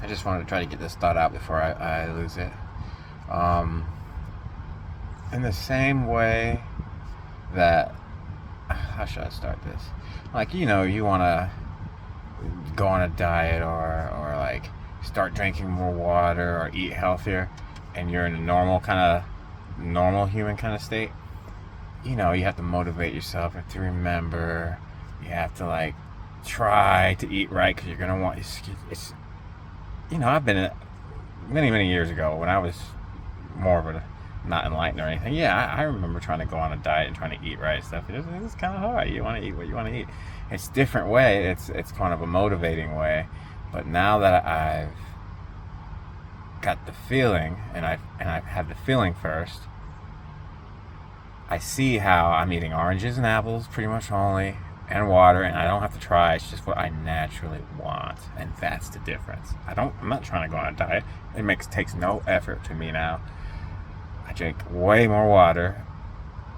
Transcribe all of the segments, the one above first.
I just wanted to try to get this thought out before I lose it. Um, in the same way that, how should I start this? Like, you want to go on a diet or like start drinking more water or eat healthier, and you're in a normal human kind of state. You have to motivate yourself to remember. You have to like try to eat right because you're gonna want. It's I've been many years ago when I was more of a not enlightened or anything. Yeah, I remember trying to go on a diet and trying to eat right and stuff. It's kind of hard. You want to eat what you want to eat. It's a different way. It's kind of a motivating way. But now that I've got the feeling, and I've had the feeling first, I see how I'm eating oranges and apples pretty much only, and water, and I don't have to try. It's just what I naturally want, and that's the difference. I'm not trying to go on a diet. Takes no effort to me now. I drink way more water.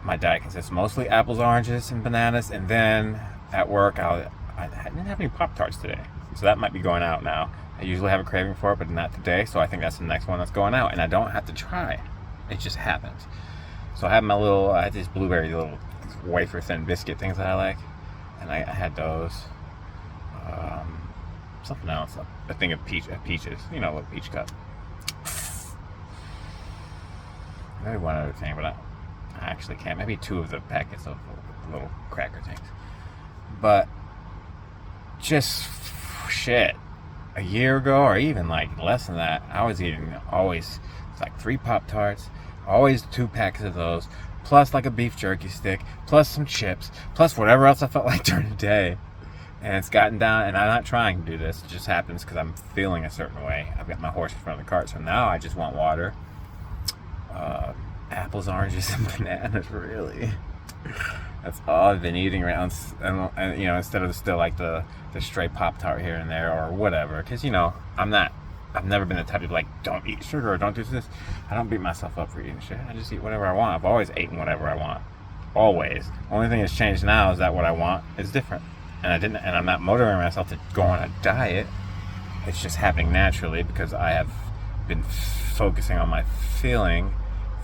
My diet consists mostly apples, oranges, and bananas, and then at work I didn't have any Pop-Tarts today, so that might be going out now. I usually have a craving for it, but not today, so I think that's the next one that's going out, and I don't have to try. It just happens. So I had these blueberry little wafer thin biscuit things that I like, and I had those. Something else, a thing of peaches, like peach cup. Maybe one other thing, but I actually can't. Maybe 2 of the packets of little cracker things. But just shit. A year ago, or even like less than that, I was eating always like 3 Pop-Tarts, always 2 packets of those, plus like a beef jerky stick, plus some chips, plus whatever else I felt like during the day. And it's gotten down, and I'm not trying to do this. It just happens because I'm feeling a certain way. I've got my horse in front of the cart, so now I just want water. Apples, oranges, and bananas, really. That's all I've been eating around, and instead of still like the stray Pop-Tart here and there or whatever. Because, I've never been the type of like, don't eat sugar or don't do this. I don't beat myself up for eating shit. I just eat whatever I want. I've always eaten whatever I want. Always. Only thing that's changed now is that what I want is different. And I'm not motivating myself to go on a diet. It's just happening naturally because I have been focusing on my feeling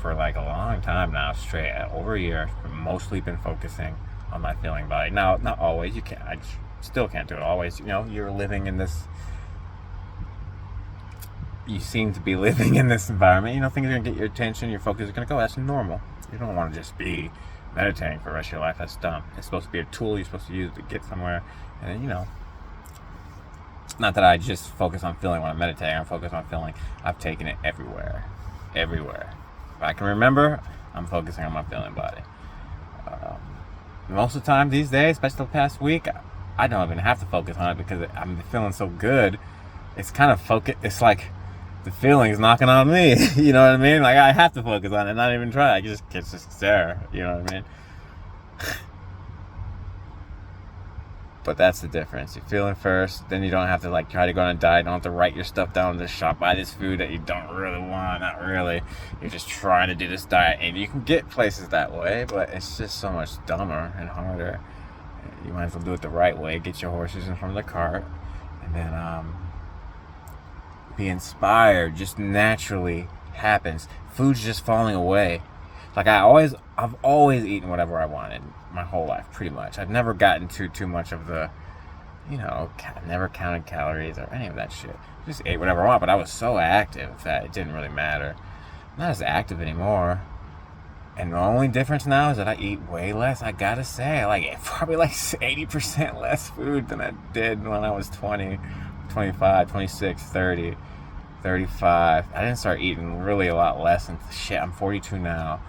for like a long time now, straight over a year. I've mostly been focusing on my feeling body. Now, not always. I still can't do it always. You're living in this. You seem to be living in this environment. Things are gonna get your attention. Your focus is gonna go. That's normal. You don't want to just be meditating for the rest of your life. That's dumb. It's supposed to be a tool you're supposed to use to get somewhere. And not that I just focus on feeling when I'm meditating. I focus on feeling. I've taken it everywhere. If I can remember, I'm focusing on my feeling body. Most of the time these days, especially the past week, I don't even have to focus on it because I'm feeling so good. It's kind of focus. It's like the feeling's knocking on me. You know what I mean? Like I have to focus on it, not even try. It's just there. You know what I mean? But that's the difference. You're feeling first, then you don't have to like try to go on a diet. Don't have to write your stuff down to shop, buy this food that you don't really want. Not really. You're just trying to do this diet, and you can get places that way, but it's just so much dumber and harder. You might as well do it the right way. Get your horses in front of the cart, and then be inspired. Just naturally happens. Food's just falling away. Like I've always eaten whatever I wanted my whole life, pretty much. I've never gotten too much of the, never counted calories or any of that shit. Just ate whatever I want, but I was so active that it didn't really matter. I'm not as active anymore. And the only difference now is that I eat way less. I gotta say, probably 80% less food than I did when I was 20, 25, 26, 30, 35. I didn't start eating really a lot less. And shit, I'm 42 now.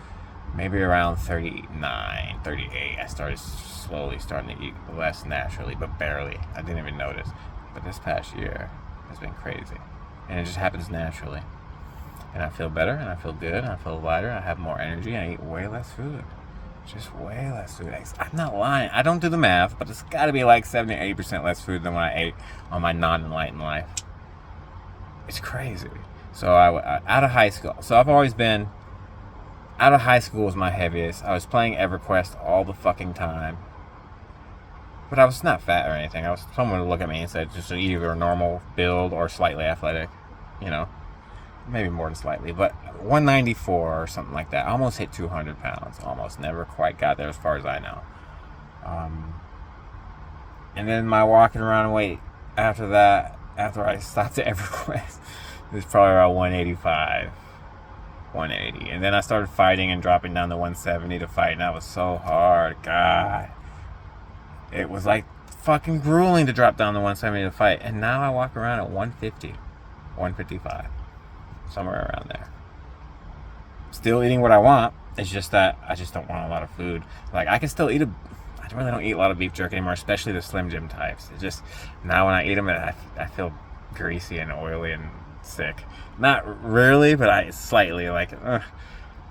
Maybe around 39, 38, I started starting to eat less naturally, but barely. I didn't even notice. But this past year has been crazy. And it just happens naturally. And I feel better, and I feel good, and I feel lighter, and I have more energy, and I eat way less food. Just way less food. I'm not lying. I don't do the math, but it's got to be like 70 or 80% less food than when I ate on my non-enlightened life. It's crazy. So out of high school. So I've always been... Out of high school was my heaviest. I was playing EverQuest all the fucking time. But I was not fat or anything. Someone would look at me and say, just either a normal build or slightly athletic. You know, maybe more than slightly. But 194 or something like that. I almost hit 200 pounds. Almost. Never quite got there as far as I know. And then my walking around weight after that, after I stopped at EverQuest, it was probably around 185. 180. And then I started fighting and dropping down to 170 to fight. And that was so hard. God. It was like fucking grueling to drop down to 170 to fight. And now I walk around at 150, 155, somewhere around there. Still eating what I want. It's just that I just don't want a lot of food. Like, I can still eat I really don't eat a lot of beef jerky anymore, especially the Slim Jim types. It just, now when I eat them, I feel greasy and oily and sick. Not really, but slightly, like, I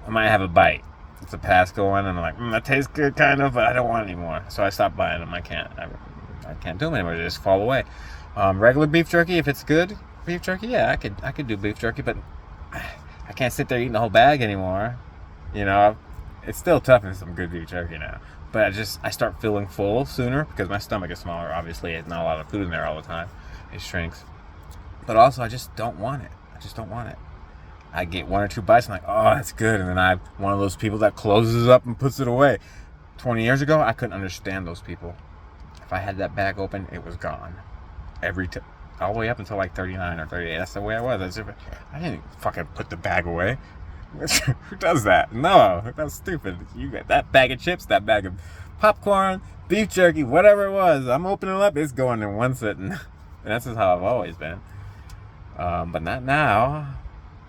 might have a bite. It's a Pasco one, and I'm like, that tastes good, kind of, but I don't want it anymore. So I stopped buying them. I can't do them anymore. They just fall away. Regular beef jerky, if it's good beef jerky, yeah, I could do beef jerky, but I can't sit there eating the whole bag anymore. You know, it's still tough in some good beef jerky now. But I start feeling full sooner because my stomach is smaller. Obviously, there's not a lot of food in there all the time. It shrinks. But also, I just don't want it. I get one or two bites and I'm like, oh, that's good. And then I'm one of those people that closes up and puts it away. 20 years ago, I couldn't understand those people. If I had that bag open, it was gone. All the way up until like 39 or 38. That's the way I was. I didn't fucking put the bag away. Who does that? No, that's stupid. You get that bag of chips, that bag of popcorn, beef jerky, whatever it was. I'm opening it up, it's going in one sitting. And that's just how I've always been. But not now.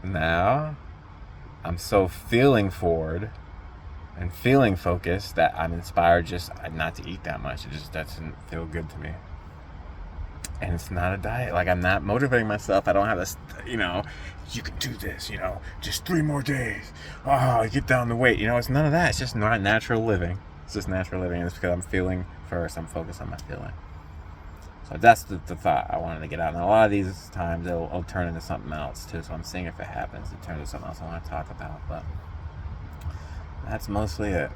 Now, I'm so feeling forward and feeling focused that I'm inspired just not to eat that much. It just doesn't feel good to me. And it's not a diet. Like, I'm not motivating myself. I don't have this, you can do this, just 3 more days. Oh, get down the weight. It's none of that. It's just not natural living. It's just natural living. And it's because I'm feeling first. I'm focused on my feeling. So that's the thought I wanted to get out. And a lot of these times it'll turn into something else too. So I'm seeing if it happens. It turns into something else I want to talk about. But that's mostly it.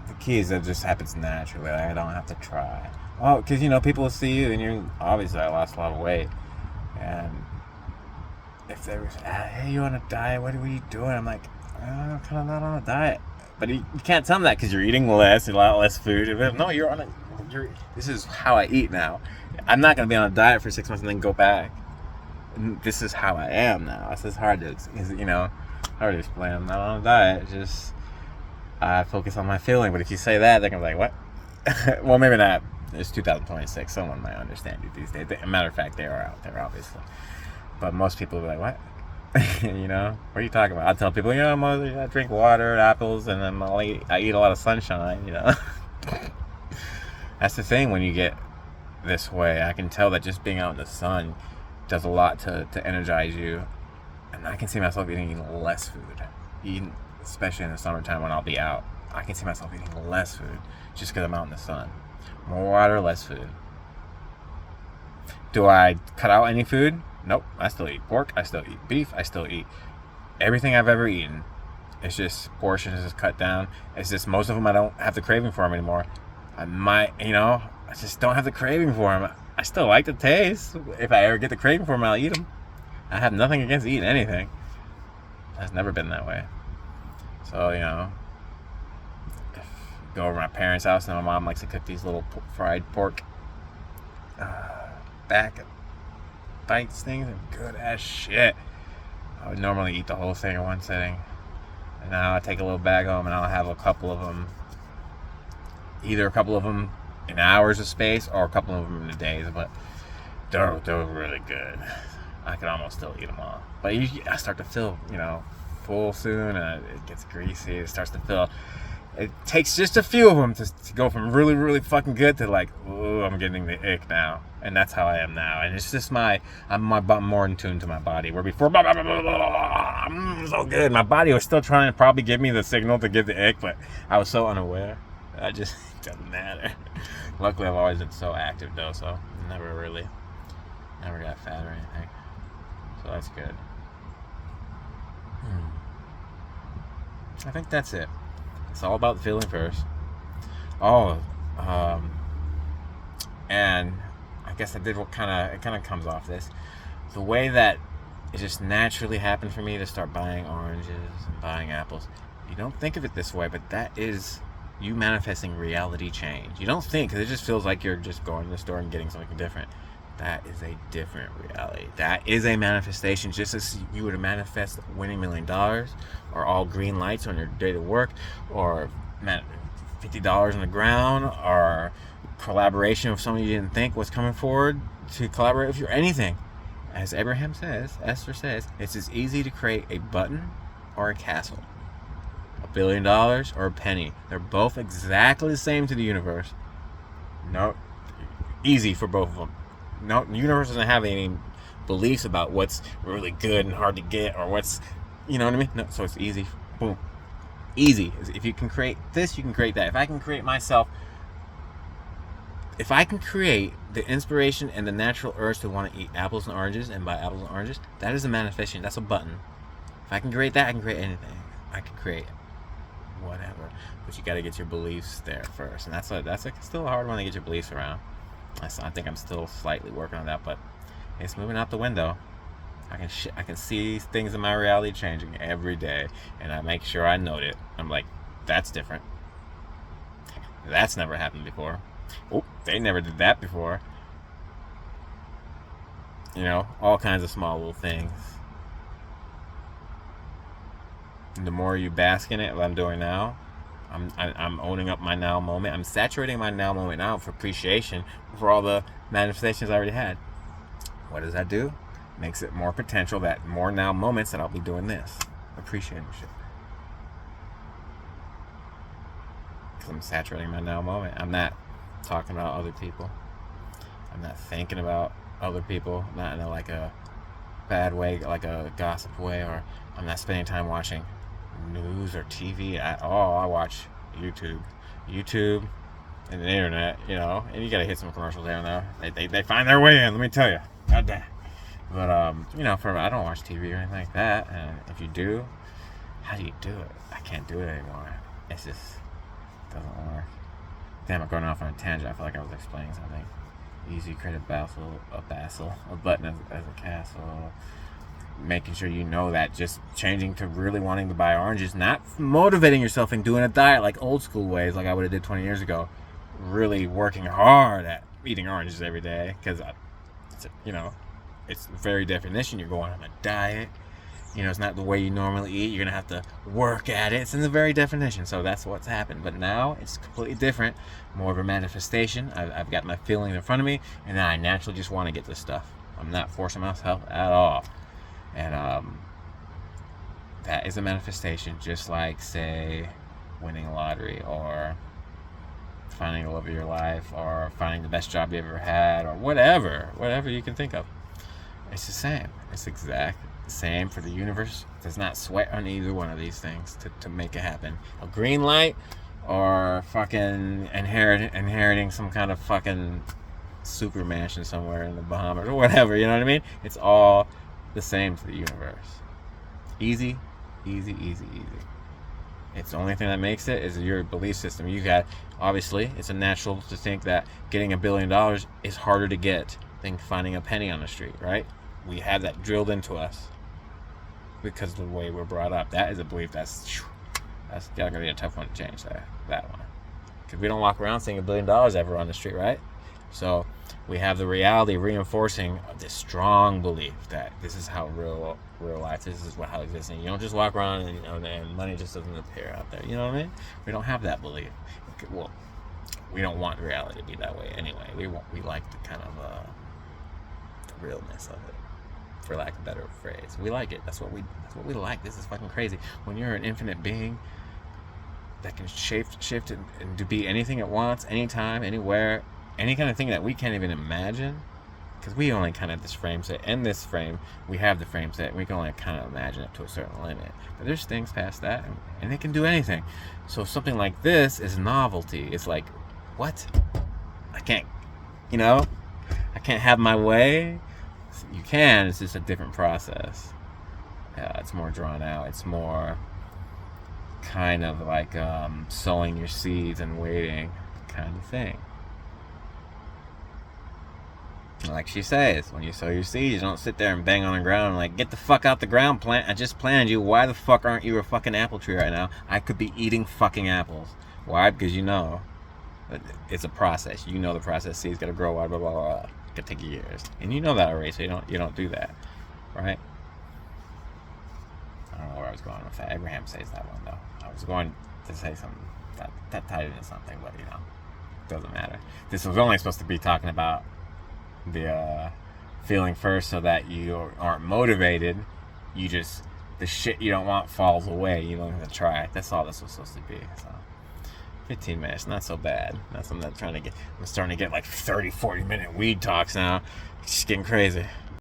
The key is that it just happens naturally. Like, I don't have to try. Oh, because people will see you and obviously I lost a lot of weight. And if they were, hey, you on a diet? What are you doing? I'm like, I'm kind of not on a diet. But you can't tell them that because you're eating a lot less food. No, this is how I eat now. I'm not going to be on a diet for 6 months and then go back. This is how I am now. This is hard to explain. I'm not on a diet. Just, I focus on my feeling. But if you say that, they're going to be like, what? Well, maybe not. It's 2026. Someone might understand you these days. As a matter of fact, they are out there, obviously. But most people will be like, what? What are you talking about? I tell people, I drink water, apples, and then I eat a lot of sunshine, That's the thing when you get this way. I can tell that just being out in the sun does a lot to energize you. And I can see myself eating less food. Especially in the summertime when I'll be out. I can see myself eating less food just because I'm out in the sun. More water, less food. Do I cut out any food? Nope. I still eat pork. I still eat beef. I still eat everything I've ever eaten. It's just portions is cut down. It's just most of them I don't have the craving for them anymore. I might, I just don't have the craving for them. I still like the taste. If I ever get the craving for them, I'll eat them. I have nothing against eating anything. It's never been that way. So, if you go over to my parents' house and my mom likes to cook these little fried pork back bites things and good as shit. I would normally eat the whole thing in one sitting. And now I take a little bag home and I'll have a couple of them. Either a couple of them in hours of space or a couple of them in days. But they're really good. I can almost still eat them all. But I start to feel, full soon, and it gets greasy. It starts to feel. It takes just a few of them to go from really, really fucking good to like, ooh, I'm getting the ick now. And that's how I am now. And it's just I'm more in tune to my body. Where before, so good. My body was still trying to probably give me the signal to get the ick, but I was so unaware. It doesn't matter. Luckily, I've always been so active though, so never got fat or anything. So that's good. I think that's it. It's all about the feeling first. Oh, and I guess I did what it kind of comes off this. The way that it just naturally happened for me to start buying oranges and buying apples. You don't think of it this way, but that is you manifesting reality change. You don't think, because it just feels like you're just going to the store and getting something different. That is a different reality. That is a manifestation, just as you would manifest winning $1 million, or all green lights on your day to work, or $50 on the ground, or collaboration with someone you didn't think was coming forward to collaborate with you, or anything. As Esther says, it's as easy to create a button or a castle. $1 billion or a penny. They're both exactly the same to the universe. No, easy for both of them. No, the universe doesn't have any beliefs about what's really good and hard to get, or what's, you know what I mean? No, so it's easy. Boom. Easy. If you can create this, you can create that. If I can create myself, if I can create the inspiration and the natural urge to want to eat apples and oranges and buy apples and oranges, that is a manifestation. That's a button. If I can create that, I can create anything. I can create whatever. But you got to get your beliefs there first, and that's still a hard one to get your beliefs around. I think I'm still slightly working on that, but it's moving out the window. I can see things in my reality changing every day, and I make sure I note it. I'm like, that's different. That's never happened before. Oh, they never did that before. You know, all kinds of small little things. And the more you bask in it, what I'm doing now, I'm owning up my now moment. I'm saturating my now moment now for appreciation for all the manifestations I already had. What does that do? Makes it more potential that more now moments that I'll be doing this. Appreciating shit. Because I'm saturating my now moment. I'm not talking about other people. I'm not thinking about other people. Not in a bad way, like a gossip way, or I'm not spending time watching news or TV at all. I watch YouTube and the internet, you know, and you gotta hit some commercials there and there. They find their way in, let me tell you. God damn. But you know, I don't watch TV or anything like that. And if you do, how do you do it? I can't do it anymore. It's just doesn't work. Damn, I'm going off on a tangent. I feel like I was explaining something. Easy, create a button as a castle. Making sure you know that, just changing to really wanting to buy oranges, not motivating yourself and doing a diet like old school ways, like I would have did 20 years ago. Really working hard at eating oranges every day, because you know, it's the very definition. You're going on a diet. You know, it's not the way you normally eat. You're gonna have to work at it. It's in the very definition. So that's what's happened. But now it's completely different. More of a manifestation. I've got my feeling in front of me, and then I naturally just want to get this stuff. I'm not forcing myself at all. And that is a manifestation, just like, say, winning a lottery, or finding the love of your life, or finding the best job you ever had, or whatever you can think of. It's the same. It's exact the same for the universe. Does not sweat on either one of these things to make it happen. A green light, or fucking inheriting some kind of fucking super mansion somewhere in the Bahamas, or whatever, you know what I mean? It's all the same to the universe. Easy. It's the only thing that makes it is your belief system. You got, obviously, it's a natural to think that getting $1 billion is harder to get than finding a penny on the street, right? We have that drilled into us because of the way we're brought up. That is a belief that's gonna be a tough one to change. That one, because we don't walk around seeing $1 billion ever on the street, right? So we have the reality reinforcing this strong belief that this is how real life, this is how existing. You don't just walk around and, you know, and money just doesn't appear out there. You know what I mean? We don't have that belief. Well, we don't want reality to be that way anyway. We like the kind of the realness of it, for lack of a better phrase. We like it. That's what we like. This is fucking crazy. When you're an infinite being that can shift and to be anything it wants, anytime, anywhere, any kind of thing that we can't even imagine, because we only kind of this frame set. In this frame, we have the frame set. We can only kind of imagine it to a certain limit. But there's things past that, and they can do anything. So something like this is novelty. It's like, what? I can't have my way. You can, it's just a different process. It's more drawn out. It's more kind of like sowing your seeds and waiting kind of thing. Like she says, when you sow your seeds, you don't sit there and bang on the ground and like, get the fuck out the ground, plant. I just planted you. Why the fuck aren't you a fucking apple tree right now? I could be eating fucking apples. Why? Because you know it's a process. You know the process. Seeds gotta grow. Blah blah blah blah. It could take years, and you know that already. So you don't do that, right? I don't know where I was going with that. Abraham says that one though. I was going to say something that tied into something, but you know, it doesn't matter. This was only supposed to be talking about the feeling first, so that you aren't motivated. You just, the shit you don't want falls away. You don't have to try. That's all this was supposed to be. So 15 minutes, not so bad. That's what I'm trying to get. I'm starting to get like 30-40 minute weed talks now. It's just getting crazy.